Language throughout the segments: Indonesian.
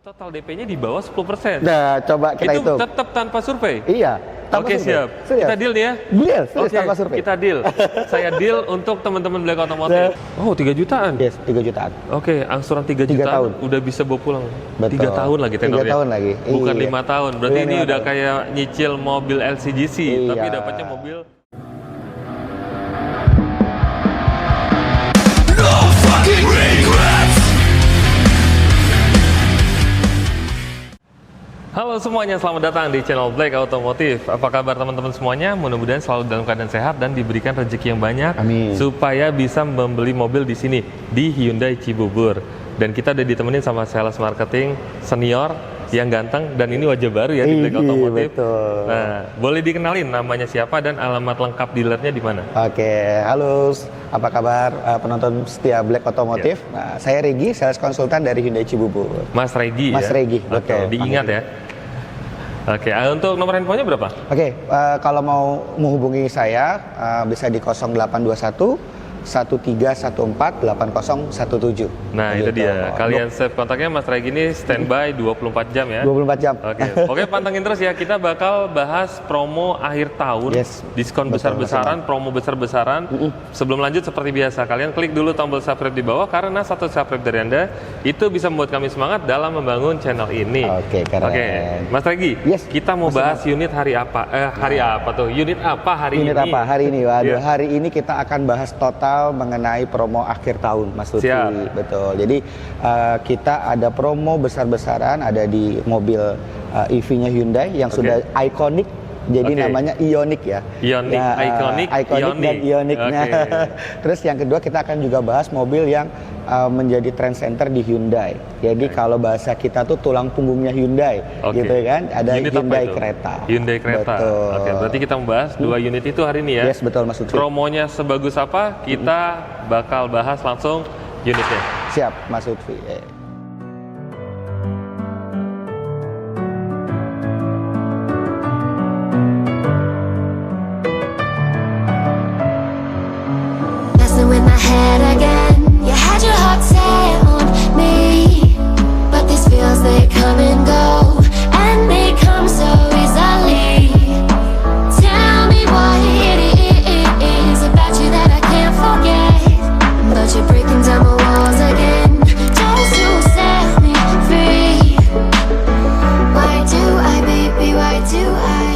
Total DP-nya di bawah 10%. Nah, coba kita Itu hitung. tetap tanpa survei? Iya. Tanpa Oke, survei. siap. Serius. Kita deal nih ya? Deal, serius, Oke, tanpa survei. kita deal. Saya deal untuk teman-teman Black Automotive. Oh, 3 jutaan? Yes, 3 jutaan. Oke, angsuran 3 3 jutaan tahun. udah bisa bawa pulang. Betul. 3 tahun lagi tenornya. 3 tahun lagi. Bukan Iya. 5 tahun. Berarti Bukan ini 5 udah tahun. kayak nyicil mobil LCGC, tapi Iya. dapatnya mobil. Halo semuanya, selamat datang di channel Black Automotive. Apa kabar teman-teman semuanya? Mudah-mudahan selalu dalam keadaan sehat dan diberikan rezeki yang banyak. Amin. Supaya bisa membeli mobil di sini, di Hyundai Cibubur. Dan kita udah ditemenin sama sales marketing senior yang ganteng, dan ini wajah baru ya di Black Automotive. Betul. Nah, boleh dikenalin namanya siapa dan alamat lengkap dealernya di mana? Oke, halo, apa kabar penonton setia Black Automotive? Nah, saya Regi, sales konsultan dari Hyundai Cibubur. Mas Regi Mas ya? Regi, Oke, betul. diingat ya. Oke, untuk nomor handphonenya berapa? Oke, kalau mau menghubungi saya bisa di 0821 1314 8017. Nah, itu Gitu. dia. Kalian save kontaknya Mas Regi ini standby 24 jam ya. 24 jam. Oke, oke, pantengin terus ya. Kita bakal bahas promo akhir tahun, Yes. diskon Betul, besar-besaran, promo besar-besaran. Sebelum lanjut seperti biasa, kalian klik dulu tombol subscribe di bawah karena satu subscribe dari Anda itu bisa membuat kami semangat dalam membangun channel ini. Oke, keren. Oke, Mas Regi, Yes. kita mau Mas bahas unit hari apa? Hari apa tuh? Unit apa hari Unit ini? apa hari ini? Waduh, Iya. hari ini kita akan bahas total mengenai promo akhir tahun, Mas Lutfi. Siap. Betul. Jadi kita ada promo besar-besaran, ada di mobil EV-nya Hyundai yang Oke. sudah ikonik. Jadi Oke. namanya Ioniq ya. Ioniq, iconic, Iconic dan Ioniq. Ionicnya. Oke. Terus yang kedua kita akan juga bahas mobil yang menjadi trend center di Hyundai. Jadi kalau bahasa kita tuh tulang punggungnya Hyundai, Oke. gitu kan? Ada Unit apa Hyundai itu? Creta. Hyundai Creta. Betul. Oke, berarti kita membahas dua unit itu hari ini ya. Yes, betul Mas Lutfi. Promonya sebagus apa? Kita bakal bahas langsung unitnya. Siap, Mas Lutfi. Messing with my head again. You had your heart set on me, but these feels they come and go, and they come so easily. Tell me what it is about you that I can't forget, but you're breaking down my walls again, just to set me free. Why do I, baby, why do I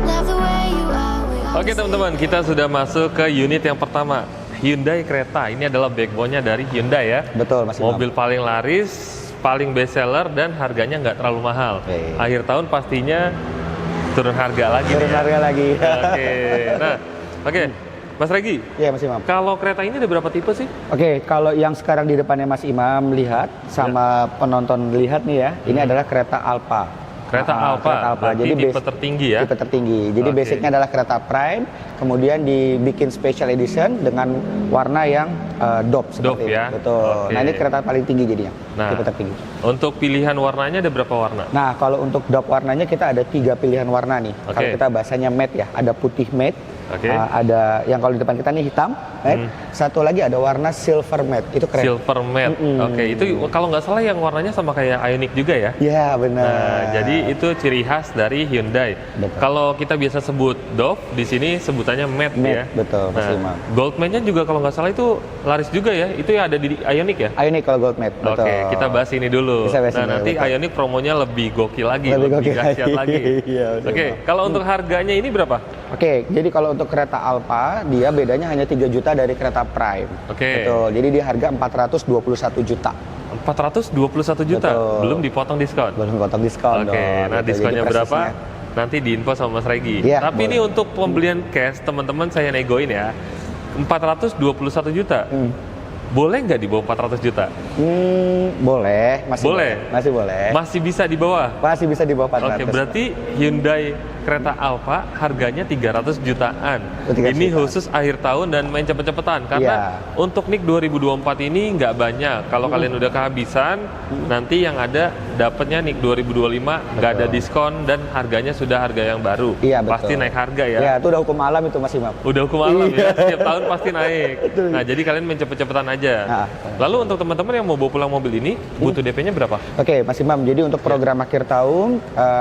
love the way you are? Oke teman-teman, kita sudah masuk ke unit yang pertama, Hyundai Creta. Ini adalah backbone-nya dari Hyundai ya. Betul, Mas Imam. Mobil paling laris, paling best seller, dan harganya nggak terlalu mahal. Oke. Akhir tahun pastinya turun harga lagi. Turun nih ya. harga lagi. Oke, nah, oke, Mas Regi. Iya, Mas Imam. Kalau kereta ini ada berapa tipe sih? Oke, kalau yang sekarang di depannya Mas Imam lihat sama penonton lihat nih ya, ini adalah kereta Alfa. Kereta Alfa, berarti tipe tertinggi ya? Tipe tertinggi. Jadi Oke. basicnya adalah kereta Prime, kemudian dibikin special edition dengan warna yang Dove Dove seperti ini. ya? Betul. Oke. Nah, ini kereta paling tinggi jadinya. Nah. Tipe tertinggi. Untuk pilihan warnanya ada berapa warna? Nah, kalau untuk Dove warnanya kita ada 3 pilihan warna nih. Oke. Kalau kita bahasanya matte ya, ada putih matte, Oke. ada yang kalau di depan kita nih hitam, matte. Satu lagi ada warna silver matte, itu keren. Silver matte. Oke, itu kalau nggak salah yang warnanya sama kayak Ioniq juga ya? Ya, benar. Nah, jadi itu ciri khas dari Hyundai. Betul. Kalau kita biasa sebut Dove, di sini sebutannya matte Matte, ya. betul, Mas Nah, Imam. Gold matte-nya juga kalau nggak salah itu laris juga ya. Itu ya ada di Ioniq ya? Ioniq kalau gold matte, betul. Oke, kita bahas ini dulu. Bisa bahas Nah, ini, nanti betul. Ioniq promonya lebih gokil lagi, Lebih lebih gokil dahsyat lagi. lagi. Iya, betul, Oke, Pak. kalau untuk harganya ini berapa? Oke, jadi kalau untuk kereta Alfa, dia bedanya hanya 3 juta dari kereta Prime. Oke. Betul, jadi dia harga 421 juta. 421 juta, Betul. belum dipotong diskon. Belum potong diskon Oke, dong. nah Gitu. diskonnya Jadi berapa? presisnya. Nanti diinfo sama Mas Regi. Iya, Tapi ini boleh. untuk pembelian cash, teman-teman saya negoin ya. 421 juta. Boleh nggak di bawah 400 juta? Boleh, masih Boleh. Masih boleh. Masih bisa di bawah. Masih bisa di bawah 400. Oke, berarti Hyundai kereta Alfa harganya 300 jutaan. 300 Ini jutaan. khusus akhir tahun dan main cepet-cepetan karena untuk NIK 2024 ini nggak banyak. Kalau kalian udah kehabisan, nanti yang ada dapatnya NIK 2025 nggak ada diskon dan harganya sudah harga yang baru. Iya, betul. Pasti naik harga ya. Ya, itu udah hukum alam itu Mas Imam. Udah hukum alam Iya. ya, setiap tahun pasti naik. Nah, jadi kalian main cepet-cepetan aja. Nah. Lalu untuk teman-teman yang mau bawa pulang mobil ini, butuh DP-nya berapa? Oke, Mas Imam. Jadi untuk program akhir tahun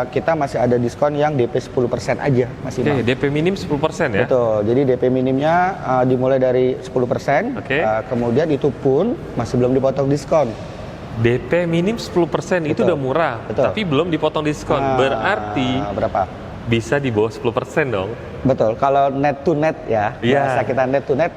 kita masih ada diskon yang DP 10% aja, Mas Imam. Oke, DP minim 10% ya? Betul. Jadi DP minimnya dimulai dari 10%. Oke. Kemudian itu pun masih belum dipotong diskon. DP minim 10% itu Betul. udah murah, Betul. tapi belum dipotong diskon. Berarti berapa? bisa di bawah 10% dong. Betul. Kalau net to net ya, Iya. biasa kita net to net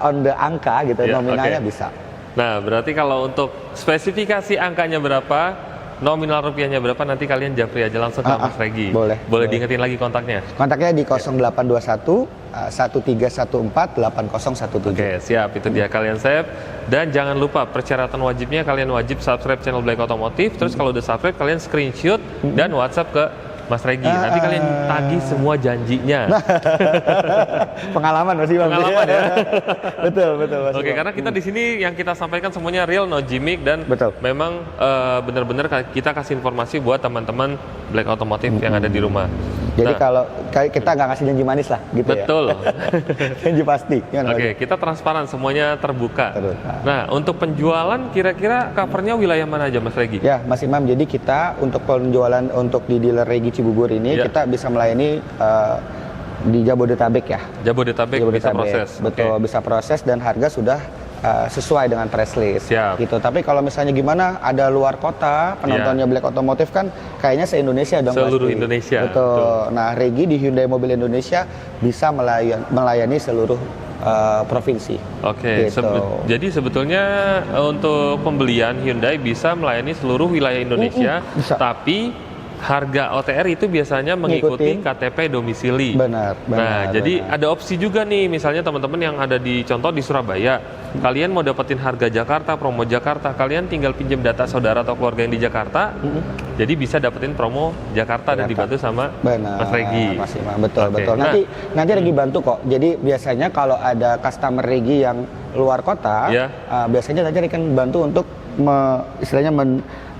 on the angka gitu, Iya, nominalnya oke. bisa. Nah, berarti kalau untuk spesifikasi angkanya berapa, nominal rupiahnya berapa, nanti kalian japri aja langsung ke Mas Regi. boleh. Diingetin lagi kontaknya. Kontaknya di 0821 1314 8017. Oke, siap. Itu dia, kalian save. Dan jangan lupa persyaratan wajibnya, kalian wajib subscribe channel Black Automotive. Terus kalau udah subscribe, kalian screenshot dan WhatsApp ke Mas Regi. Nanti kalian tagih semua janjinya. Pengalaman Mas Imam. Pengalaman ya. betul Mas Oke, Imam. karena kita di sini yang kita sampaikan semuanya real, no gimmick, dan Betul. memang benar-benar kita kasih informasi buat teman-teman Black Automotive yang ada di rumah. Jadi Nah, kalau kita nggak ngasih janji manis lah gitu betul. ya. Janji pasti. Gimana, Oke, Mas? kita transparan, semuanya terbuka. Terbuka. Nah, untuk penjualan kira-kira covernya wilayah mana aja, Mas Regi? Ya, Mas Imam. Jadi kita untuk penjualan untuk di dealer Regi Cibubur ini Ya. kita bisa melayani di Jabodetabek ya. Jabodetabek bisa proses. Betul, Oke. bisa proses dan harga sudah sesuai dengan press list. Siap. Gitu. Tapi kalau misalnya gimana ada luar kota penontonnya Black Automotive kan kayaknya se-Indonesia dong. Seluruh pasti. Indonesia, Betul. betul. Nah, Regi di Hyundai Mobil Indonesia bisa melayani seluruh provinsi. Oke, Gitu. jadi sebetulnya untuk pembelian Hyundai bisa melayani seluruh wilayah Indonesia, bisa. tapi harga OTR itu biasanya mengikuti Ngikutin. KTP domisili. Benar, Nah, jadi benar. ada opsi juga nih, misalnya teman-teman yang ada di contoh di Surabaya, kalian mau dapetin harga Jakarta, promo Jakarta, kalian tinggal pinjam data saudara atau keluarga yang di Jakarta, jadi bisa dapetin promo Jakarta dan dibantu sama Benar, Mas Regi. Mas Imam, betul Oke, betul. nah, Nanti Regi bantu kok. Jadi biasanya kalau ada customer Regi yang luar kota, Ya. biasanya nanti akan bantu untuk istilahnya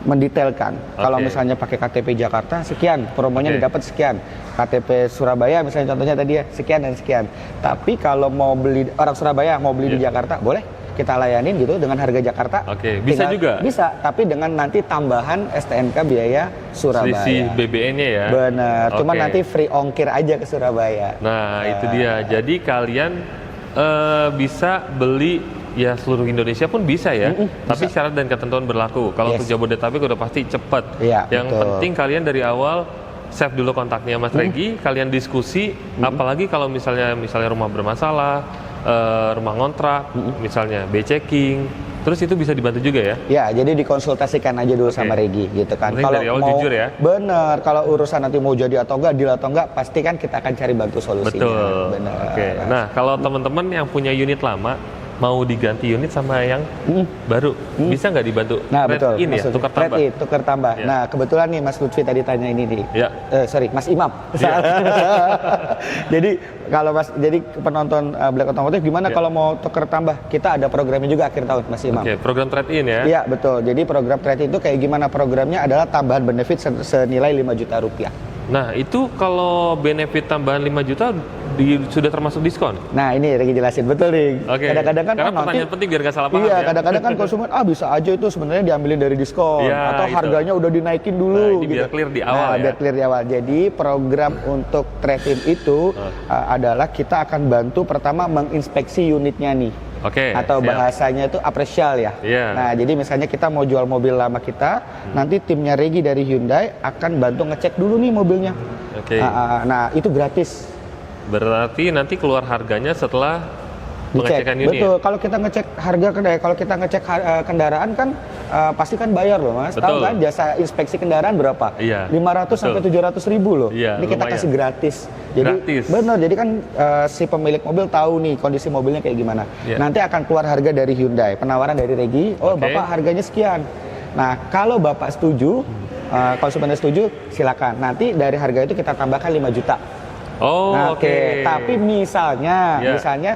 mendetailkan. Kalau Oke. misalnya pakai KTP Jakarta sekian, promonya Oke. didapat sekian. KTP Surabaya misalnya contohnya tadi ya sekian dan sekian. Tapi kalau mau beli orang Surabaya mau beli di Ya. Jakarta, boleh kita layanin gitu dengan harga Jakarta. Oke, bisa juga? Bisa, tapi dengan nanti tambahan STNK biaya Surabaya. selisih BBN-nya ya. Benar, cuma Oke. nanti free ongkir aja ke Surabaya. Nah, itu dia. Jadi kalian bisa beli ya seluruh Indonesia pun bisa ya. Tapi syarat dan ketentuan berlaku. Kalau Yes. untuk Jabodetabek udah pasti cepet. Iya, Yang betul. penting kalian dari awal save dulu kontaknya Mas Regi, kalian diskusi. Apalagi kalau misalnya rumah bermasalah, rumah ngontrak, misalnya B-checking, terus itu bisa dibantu juga ya. Ya, jadi dikonsultasikan aja dulu sama Regi gitu kan. Penting dari awal jujur ya. Bener, kalau urusan nanti mau jadi atau enggak, deal atau enggak, pasti kan kita akan cari bantu solusinya. Betul. Bener. Oke. Nah, kalau teman-teman yang punya unit lama mau diganti unit sama yang baru, bisa nggak dibantu? Nah, Trade betul. in ya, Maksudnya, tukar tambah. trade in, tukar tambah. Ya. Nah, kebetulan nih Mas Lutfi tadi tanya ini nih. Ya. Sorry, Mas Imam. Ya. Jadi kalau penonton Black Automotive gimana Ya. kalau mau tukar tambah? Kita ada programnya juga akhir tahun, Mas Imam. Oke, program trade in ya. Iya, betul. Jadi program trade in itu kayak gimana? Programnya adalah tambahan benefit senilai 5 juta rupiah. Nah, itu kalau benefit tambahan 5 juta sudah termasuk diskon? Nah, ini lagi jelasin betul nih. Oke. Kadang-kadang kan Karena nanti pertanyaan penting biar nggak salah paham iya, ya. kadang-kadang kan konsumen bisa aja itu sebenarnya diambilin dari diskon Iya, atau itu. harganya udah dinaikin dulu Nah, ini gitu. biar clear di awal Nah, ya. biar clear di awal. Jadi program untuk trade-in itu adalah kita akan bantu pertama menginspeksi unitnya nih. Oke. Atau siap. bahasanya itu apresial ya. Iya. Nah, jadi misalnya kita mau jual mobil lama kita, nanti timnya Regi dari Hyundai akan bantu ngecek dulu nih mobilnya. Oke. Nah, itu gratis. Berarti nanti keluar harganya setelah Dicek. pengecekan unit. Betul. Kalau kita ngecek harga kendaraan, kalau kita ngecek kendaraan kan pasti kan bayar loh Mas. Tahu Betul. kan jasa inspeksi kendaraan berapa? Iya, 500 sampai 700 ribu loh. Iya, Ini kita lumayan. kasih gratis. Jadi Gratis. benar. Jadi kan si pemilik mobil tahu nih kondisi mobilnya kayak gimana. Iya. Nanti akan keluar harga dari Hyundai, penawaran dari Regi. Oh, Oke. Bapak harganya sekian. Nah, kalau Bapak setuju, konsumennya setuju, silakan. Nanti dari harga itu kita tambahkan 5 juta. Oh, Nah, oke. Tapi misalnya, Ya.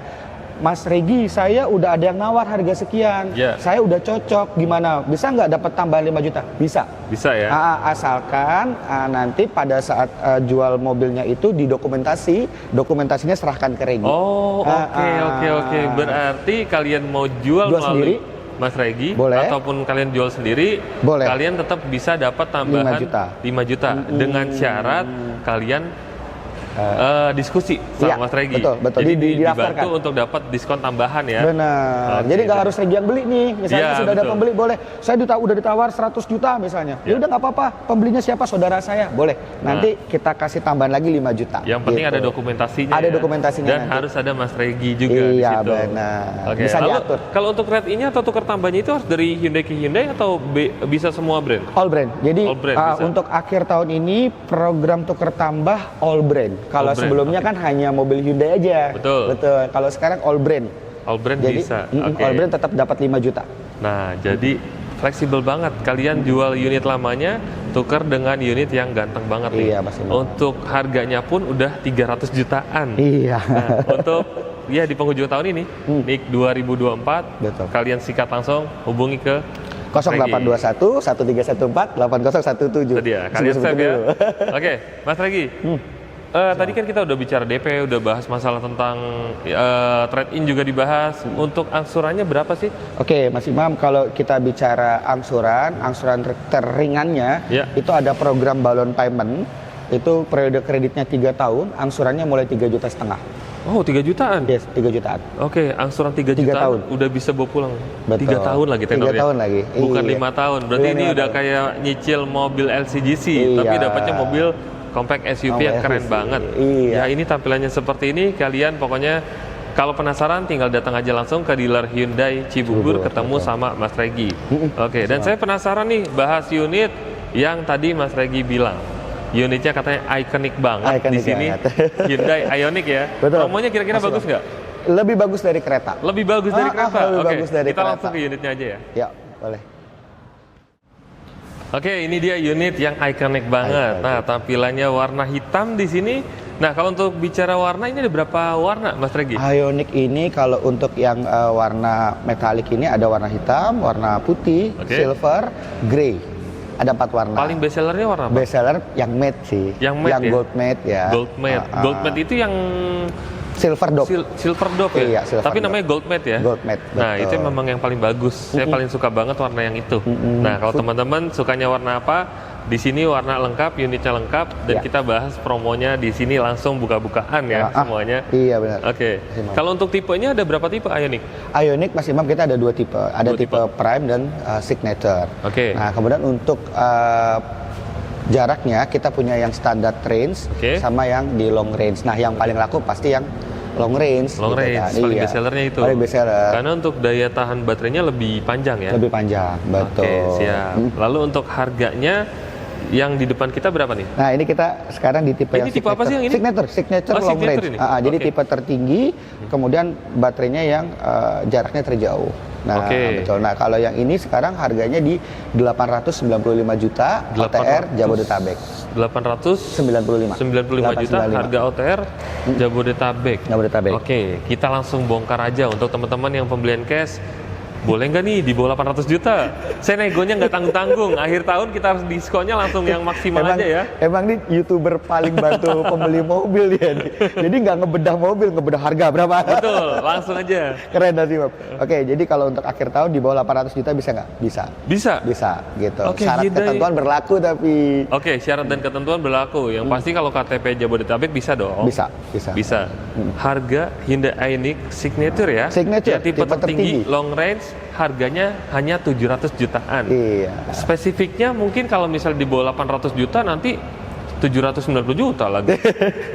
Mas Regi, saya udah ada yang nawar harga sekian, Ya. saya udah cocok, gimana? Bisa nggak dapat tambahan 5 juta? Bisa. Bisa ya. Asalkan nanti pada saat jual mobilnya itu dokumentasinya serahkan ke Regi. Oh, oke. Berarti kalian mau jual Jual melalui sendiri? Mas Regi, Boleh. ataupun kalian jual sendiri, Boleh. kalian tetap bisa dapat tambahan 5 juta. dengan syarat kalian diskusi Iya, sama Mas Regi. betul. Jadi Didaftarkan. dibantu untuk dapat diskon tambahan ya. Benar. Oke, Jadi nggak harus Regi yang beli nih. Misalnya Iya, sudah ada betul. pembeli, boleh. Saya udah ditawar 100 juta misalnya. Ya Iya. udah nggak apa-apa. Pembelinya siapa? Saudara saya. Boleh. Nanti kita kasih tambahan lagi 5 juta. Yang penting Gitu. ada dokumentasinya. Ada ya. dokumentasinya Dan nanti. harus ada Mas Regi juga di Iya, situ. benar. Oke. Bisa Lalu, diatur. kalau untuk trade-in-nya atau tukar tambahnya itu harus dari Hyundai ke Hyundai atau bisa semua brand? All brand. Jadi All brand, bisa. untuk akhir tahun ini program tuker tambah all brand. Kalau All brand, sebelumnya oke. kan hanya mobil Hyundai aja. Betul. Kalau sekarang all brand. All brand Jadi bisa. all brand tetap dapat 5 juta. Nah, jadi fleksibel banget. Kalian jual unit lamanya, tukar dengan unit yang ganteng banget nih. Iya, Mas Imam. Untuk harganya pun udah 300 jutaan. Iya. Nah, untuk ya di penghujung tahun ini, NIK 2024, Betul. kalian sikat langsung, hubungi ke 0821 1314 8017. Tadi ya, kalian save ya. Oke, Mas Regi. Tadi kan kita udah bicara DP, udah bahas masalah tentang trade-in juga dibahas. Untuk angsurannya berapa sih? Oke, Mas Imam, kalau kita bicara angsuran teringannya Ya. itu ada program balloon payment. Itu periode kreditnya 3 tahun, angsurannya mulai 3,5 juta. Oh, 3 jutaan. Yes, 3 jutaan. Oke, angsuran 3 3 jutaan tahun. udah bisa bawa pulang. Betul. 3 tahun lagi 3 tenornya. tahun lagi. Bukan Iya. 5 tahun. Berarti Iya, ini 5 udah tahun. kayak nyicil mobil LCGC, tapi Iya. dapatnya mobil compact SUV yang Compact keren SUV. banget. Iya. Ya, ini tampilannya seperti ini. Kalian pokoknya kalau penasaran tinggal datang aja langsung ke dealer Hyundai Cibubur, ketemu sama Mas Regi. Oke, dan saya penasaran nih bahas unit yang tadi Mas Regi bilang. Unitnya katanya ikonik banget di Ikonik sini. banget. Hyundai Ioniq ya. Betul. Promonya kira-kira Masuk, bagus Bang. nggak? Lebih bagus dari kereta. Lebih bagus dari kereta. Lebih Oke, bagus dari kita kereta. langsung ke unitnya aja ya. Ya, boleh. Oke, ini dia unit yang ikonik banget. Ikonik. Nah, tampilannya warna hitam di sini. Nah, kalau untuk bicara warna ini ada berapa warna, Mas Regi? Ioniq ini kalau untuk yang warna metalik ini ada warna hitam, warna putih, Oke. silver, grey. Ada 4 warna. Paling best sellernya warna apa? Best seller yang matte sih. Yang matte ya? gold matte ya. Gold matte. Gold matte itu yang Silver dop. silver dop ya? Iya, silver Tapi dop. namanya gold matte ya? Gold matte, Nah, betul. itu memang yang paling bagus. Saya paling suka banget warna yang itu. Nah, kalau teman-teman sukanya warna apa? Di sini warna lengkap, unitnya lengkap, dan Ya. kita bahas promonya di sini langsung buka-bukaan ya semuanya. Iya benar. Oke. Imam. Kalau untuk tipenya ada berapa tipe Ioniq? Ioniq Mas Imam kita ada 2 tipe. Ada Dua tipe tipe. Prime dan Signature. Oke. Nah, kemudian untuk jaraknya kita punya yang standar range Oke. sama yang di long range. Nah, yang paling laku pasti yang long range. Long gitu range, kan. paling Iya. best sellernya itu. Paling best seller. Karena untuk daya tahan baterainya lebih panjang ya. Lebih panjang, betul. Oke, siap. Lalu untuk harganya yang di depan kita berapa nih? Nah, ini kita sekarang di tipe Ini yang tipe apa sih yang ini? Signature Oh, long signature range. ini? Jadi Oke. tipe tertinggi, kemudian baterainya yang jaraknya terjauh. Nah, Oke. betul. Nah, kalau yang ini sekarang harganya di 895 juta OTR Jabodetabek. 895 95 juta harga OTR Jabodetabek. Jabodetabek. Oke, kita langsung bongkar aja untuk teman-teman yang pembelian cash. Boleh nggak nih di bawah 800 juta? Saya negonya nggak tanggung-tanggung. Akhir tahun kita harus diskonnya langsung yang maksimal aja ya. Emang nih YouTuber paling bantu pembeli mobil dia nih. Jadi nggak ngebedah mobil, ngebedah harga berapa. Betul, langsung aja. Keren sih, Bob. Oke, jadi kalau untuk akhir tahun di bawah 800 juta bisa nggak? Bisa. Bisa. Bisa gitu. Oke, Syarat Hyundai. ketentuan berlaku tapi Oke, syarat dan ketentuan berlaku. Yang pasti kalau KTP Jabodetabek bisa dong. bisa, bisa. Bisa. Harga Hyundai Ioniq Signature ya. Signature, Ya, tipe tipe tertinggi, tertinggi. long range, harganya hanya 700 jutaan. Iya. Spesifiknya mungkin kalau misalnya di bawah 800 juta nanti 790 juta lagi.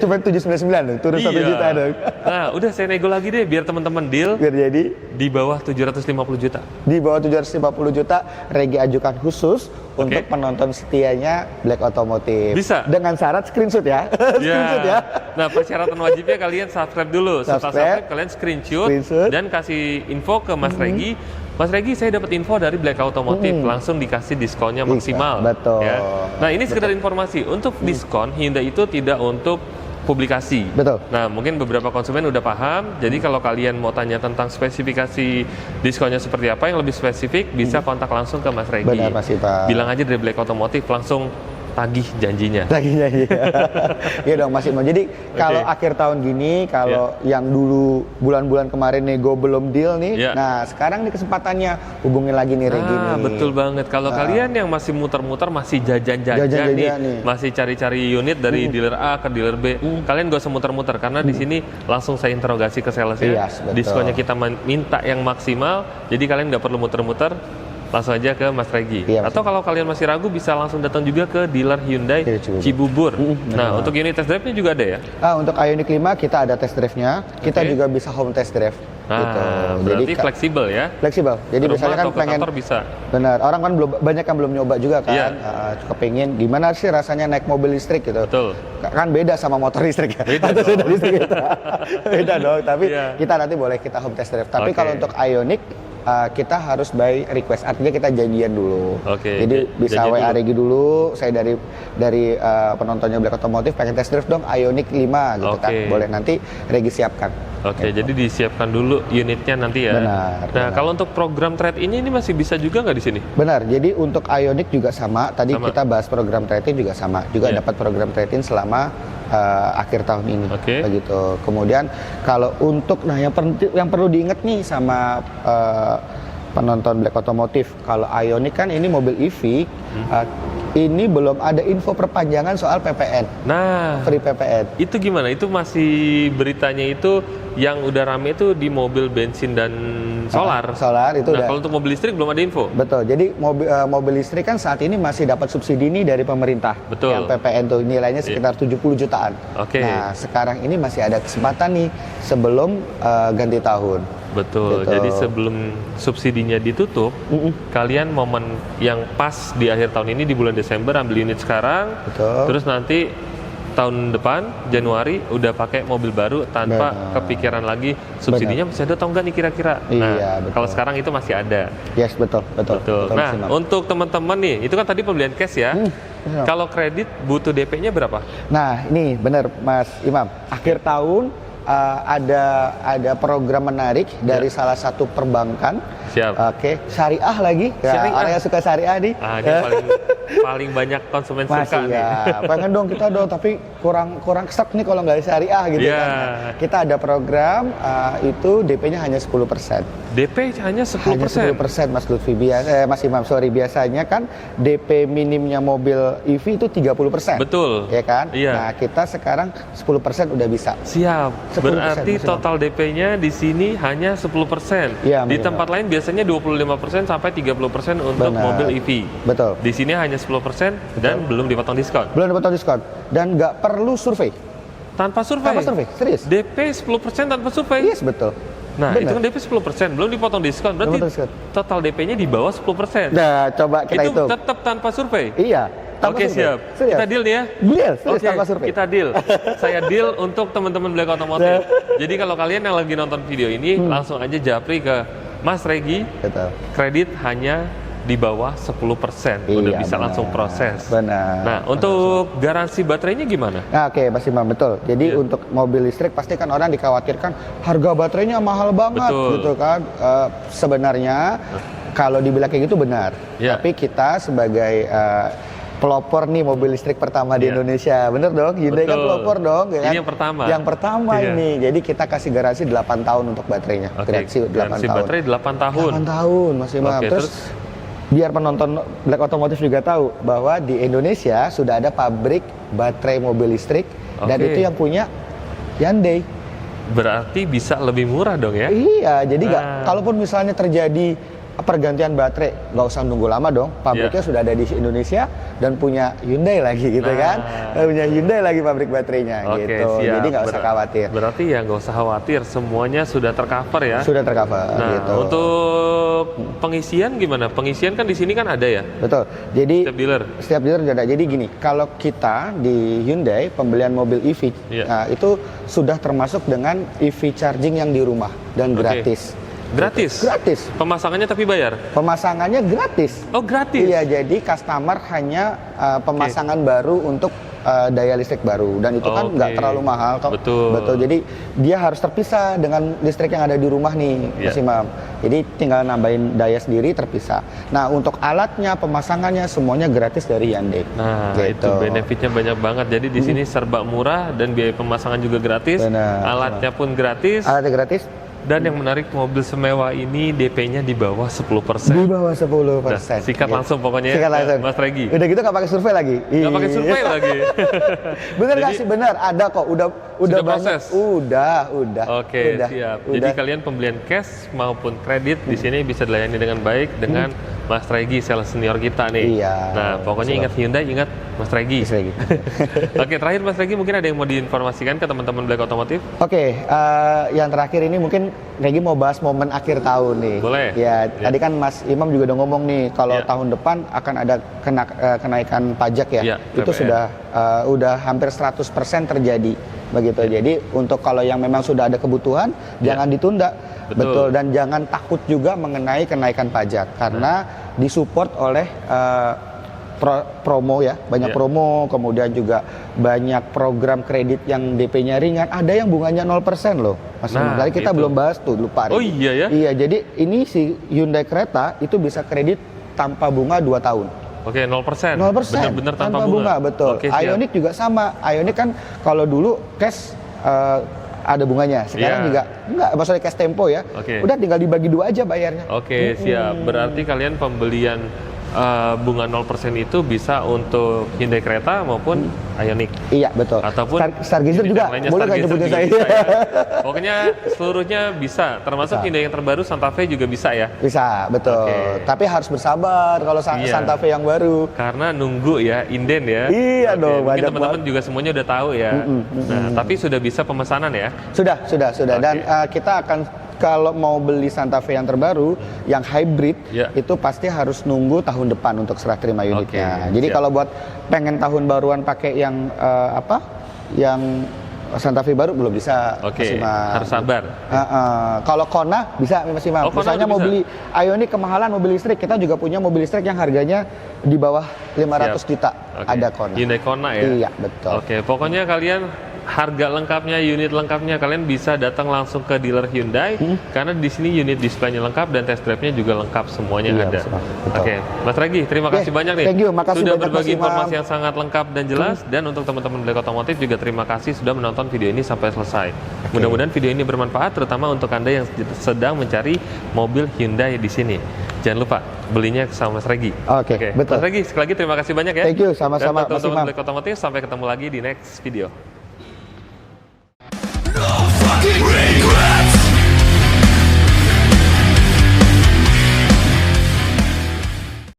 Cuma 799 loh, turun 1 juta dong. Nah, udah saya nego lagi deh biar teman-teman deal Biar jadi di bawah 750 juta. di bawah 750 juta Regi ajukan khusus untuk penonton setianya Black Automotive. Bisa. Dengan syarat screenshot ya. Screenshot ya. Nah, persyaratan wajibnya kalian subscribe dulu. Setelah Subscribe. subscribe kalian screenshot Screenshot. dan kasih info ke Mas Regi Mas Regi, saya dapat info dari Black Automotive, langsung dikasih diskonnya Bisa, maksimal. betul. Ya. Nah, ini sekedar informasi. Untuk diskon, Hyundai itu tidak untuk publikasi. Betul. Nah, mungkin beberapa konsumen udah paham. Jadi kalau kalian mau tanya tentang spesifikasi diskonnya seperti apa yang lebih spesifik, bisa kontak langsung ke Mas Regi. Benar, Mas Ipang. Bilang aja dari Black Automotive, langsung tagih janjinya. Lagi nyanyi. Iya dong Mas Imo. Jadi kalau akhir tahun gini, kalau yang dulu bulan-bulan kemarin nego belum deal nih, Iya. nah sekarang nih kesempatannya hubungin lagi nih Regi nih. Betul banget. Kalau kalian yang masih muter-muter, masih jajan-jajan Jajan-jajan nih, nih. masih cari-cari unit dari dealer A ke dealer B, kalian gak usah muter-muter karena di sini langsung saya interogasi ke salesnya. Yes, betul. Diskonnya kita minta yang maksimal, jadi kalian nggak perlu muter-muter. Langsung aja ke Mas Regi. Iya, Mas. Atau kalau kalian masih ragu, bisa langsung datang juga ke dealer Hyundai Iya, Cibubur. Nah, untuk unit test drive-nya juga ada ya? Untuk Ioniq 5 kita ada test drive-nya, kita Oke. juga bisa home test drive. Gitu. Berarti fleksibel ya? Fleksibel. Jadi Ke misalnya rumah kan atau ke pengen kantor bisa. benar, orang kan belum banyak yang belum nyoba juga kan. Iya. Kepingin gimana sih rasanya naik mobil listrik gitu. Betul. Kan beda sama motor listrik ya. Beda Atau dong. sepeda listrik gitu. Beda dong, tapi Iya. kita nanti boleh kita home test drive. Tapi Oke. kalau untuk Ioniq kita harus by request, artinya kita janjian dulu. Oke, Jadi bisa janjian WA dulu. Regi dulu, saya dari penontonnya Black Automotive pengen test drive dong Ioniq 5 gitu kan. Oke. Boleh nanti Regi siapkan. Oke, jadi disiapkan dulu unitnya nanti ya. Benar, Nah, benar. kalau untuk program trade ini masih bisa juga nggak di sini? Benar, jadi untuk Ioniq juga sama. Tadi Sama. kita bahas program trade-in juga sama. Juga Iya. dapat program trade-in selama akhir tahun ini. Oke. Begitu. Kemudian kalau untuk yang perlu diingat nih sama penonton Black Automotive, kalau Ioniq kan ini mobil EV, ini belum ada info perpanjangan soal PPN, Nah, free PPN. itu gimana? Itu masih beritanya itu yang udah rame itu di mobil bensin dan solar. Solar itu Nah, udah. kalau untuk mobil listrik belum ada info. Betul. Jadi mobil listrik kan saat ini masih dapat subsidi nih dari pemerintah. Betul. Yang PPN tuh nilainya sekitar 70 jutaan. Oke. Nah, sekarang ini masih ada kesempatan nih sebelum ganti tahun. Betul. Gitu. Jadi sebelum subsidinya ditutup, kalian momen yang pas di akhir tahun ini di bulan Desember ambil unit sekarang, Betul. terus nanti tahun depan Januari udah pakai mobil baru tanpa Benar. kepikiran lagi subsidinya masih ada atau enggak nih kira-kira. Iya, Nah, betul. kalau sekarang itu masih ada. Yes, betul. Betul. Nah, Mas Imam. untuk teman-teman nih, itu kan tadi pembelian cash ya. benar. Kalau kredit butuh DP-nya berapa? Nah, ini benar Mas Imam. Akhir tahun ada program menarik dari salah satu perbankan. Siap. Oke, syariah lagi. Ya, Syariah. orang yang suka syariah nih. Ini paling banyak konsumen suka Masih nih. ya, pengen dong kita dong, tapi kurang kesak nih kalau nggak syariah gitu Iya. kan. Nah, kita ada program itu DP-nya hanya 10%. DP hanya 10%. Hanya 10% Mas Lutfi. Mas Imam, sorry, biasanya kan DP minimnya mobil EV itu 30%. Betul. Ya kan? Iya. Nah, kita sekarang 10% udah bisa. Siap. 10% Berarti maksimal. total DP-nya di sini hanya 10%. Iya, Di maksimal. tempat lain biasanya 25% sampai 30% untuk Benar. mobil EV. Betul. Di sini hanya 10% dan belum dipotong diskon. Belum dapat diskon dan nggak perlu survei. Tanpa survei. Tanpa survei, serius. DP 10% tanpa survei. Yes, betul. Nah, Benar. itu kan DP 10%, belum dipotong diskon. Berarti Belum dipotong diskon. total DP-nya di bawah 10%. Nah, coba kita Itu hitung. tetap tanpa survei. Iya. tanpa Oke, survei. siap. Serius. Kita deal nih ya. Deal, serius Oke, tanpa survei. kita deal. Saya deal untuk teman-teman Black Automotive. Jadi kalau kalian yang lagi nonton video ini, langsung aja japri ke Mas Regi. Betul. Kredit hanya di bawah 10%. Udah Iya, bisa benar. langsung proses. Benar. Nah, untuk garansi baterainya gimana? Nah, oke, Mas Imam, betul. Jadi Iya. untuk mobil listrik pasti kan orang dikhawatirkan harga baterainya mahal banget Betul. gitu kan. Sebenarnya kalau dibilang kayak gitu benar. Iya. Tapi kita sebagai pelopor nih mobil listrik pertama di Iya. Indonesia. Bener dong? Hyundai kan Betul. pelopor dong. Ya Ini kan? yang pertama. Yang pertama Iya. ini. Jadi kita kasih garansi 8 tahun untuk baterainya. Oke, Garansi 8 garansi tahun. baterai 8 tahun. 8 tahun, Mas Imam. Oke, terus biar penonton Black Automotive juga tahu bahwa di Indonesia sudah ada pabrik baterai mobil listrik dan Oke. itu yang punya Hyundai. Berarti bisa lebih murah dong ya? Iya, jadi Nah. kalaupun misalnya terjadi pergantian baterai, nggak usah nunggu lama dong. Pabriknya Iya. sudah ada di Indonesia dan punya Hyundai lagi gitu Nah. kan. Punya Hyundai lagi pabrik baterainya Oke, gitu. siap. Jadi nggak usah khawatir. Berarti ya nggak usah khawatir, semuanya sudah tercover ya. Sudah tercover Nah, gitu. untuk pengisian gimana? Pengisian kan di sini kan ada ya, Betul. Jadi setiap dealer. setiap dealer ada. Jadi gini, kalau kita di Hyundai pembelian mobil EV Iya. nah, itu sudah termasuk dengan EV charging yang di rumah dan Oke. gratis. Gratis? Gratis. Pemasangannya tapi bayar? Pemasangannya gratis. Oh, gratis? Iya, jadi customer hanya pemasangan baru untuk daya listrik baru, dan itu kan nggak terlalu mahal kok. Betul. Jadi dia harus terpisah dengan listrik yang ada di rumah nih, Mas Imam. Jadi tinggal nambahin daya sendiri terpisah. Nah, untuk alatnya, pemasangannya semuanya gratis dari Hyundai. Nah, gitu. itu benefitnya banyak banget. Jadi di sini serba murah dan biaya pemasangan juga gratis. Benar. Alatnya pun gratis. Alatnya gratis. Dan yang menarik, mobil semewah ini DP-nya di bawah 10%. Di bawah 10%. Nah, sikat langsung pokoknya, sikat langsung. Mas Regi. Udah gitu nggak pakai survei lagi. Nggak pakai survei lagi. Bener nggak sih? Bener, ada kok. Udah sudah banyak. proses? Udah. Oke, udah, siap. Udah. Jadi kalian pembelian cash maupun kredit di sini bisa dilayani dengan baik dengan Mas Regi, sales senior kita nih. Iya. Nah, pokoknya ingat Hyundai, ingat Mas Regi. Mas Regi. Oke, terakhir Mas Regi, mungkin ada yang mau diinformasikan ke teman-teman Black Otomotif? Oke, yang terakhir ini mungkin Regi mau bahas momen akhir tahun nih. Boleh. Ya, tadi kan Mas Imam juga udah ngomong nih kalau Ya. tahun depan akan ada kenaikan pajak ya. Ya, Itu PPN. udah hampir 100% terjadi begitu. Jadi untuk kalau yang memang sudah ada kebutuhan jangan ditunda. Betul. Dan jangan takut juga mengenai kenaikan pajak karena disupport oleh promo ya, banyak promo, kemudian juga banyak program kredit yang DP-nya ringan, ada yang bunganya 0% loh. Mas Imam. Tadi kita itu. belum bahas tuh, lupa. Oh iya ya? Iya, jadi ini si Hyundai Creta itu bisa kredit tanpa bunga 2 tahun. Oke, 0%. 0%. Bener-bener tanpa bunga. betul. Oke, siap. Ioniq juga sama. Ioniq kan kalau dulu cash ada bunganya, sekarang Iya. juga enggak, maksudnya cash tempo ya. Oke. Udah tinggal dibagi 2 aja bayarnya. Oke, siap. Berarti kalian pembelian bunga 0% itu bisa untuk Hyundai Creta maupun Ioniq. Iya, betul. Ataupun Stargazer unit juga, yang lainnya, boleh nggak Stargazer nyebutin juga saya? bisa ya. Pokoknya seluruhnya bisa, termasuk Bisa. Hyundai yang terbaru Santa Fe juga bisa ya. Bisa, betul. Oke. Tapi harus bersabar kalau Iya. Santa Fe yang baru. Karena nunggu ya, inden ya. Iya Oke, dong, mungkin banyak teman-teman juga semuanya udah tahu ya. Nah, tapi sudah bisa pemesanan ya. Sudah. Oke. Dan kita akan, kalau mau beli Santa Fe yang terbaru, yang hybrid, Ya. itu pasti harus nunggu tahun depan untuk serah terima unitnya. Oke, Jadi siap. kalau buat pengen tahun baruan pakai yang yang Santa Fe baru belum bisa. Oke, Mas Imam. harus sabar. Kalau Kona bisa, Mas Imam. Oh, Kona Misalnya udah mau bisa. beli Ioniq kemahalan mobil listrik, kita juga punya mobil listrik yang harganya di bawah 500 Siap. juta. Oke. Ada Kona. Hyundai Kona ya. Iya, betul. Oke, pokoknya kalian harga lengkapnya, unit lengkapnya kalian bisa datang langsung ke dealer Hyundai karena di sini unit displaynya lengkap dan test drive-nya juga lengkap, semuanya Iya, ada. betul. Oke, Mas Regi, terima kasih banyak nih. thank you, makasih sudah banyak, berbagi Mas Imam. informasi yang sangat lengkap dan jelas, dan untuk teman-teman Black Otomotif juga terima kasih sudah menonton video ini sampai selesai. Mudah-mudahan video ini bermanfaat terutama untuk Anda yang sedang mencari mobil Hyundai di sini. Jangan lupa belinya sama Mas Regi. Oke, betul. Mas Regi, sekali lagi terima kasih banyak ya. Thank you, sama-sama, Dan untuk Mas teman-teman Imam. Black Otomotif, sampai ketemu lagi di next video. Fucking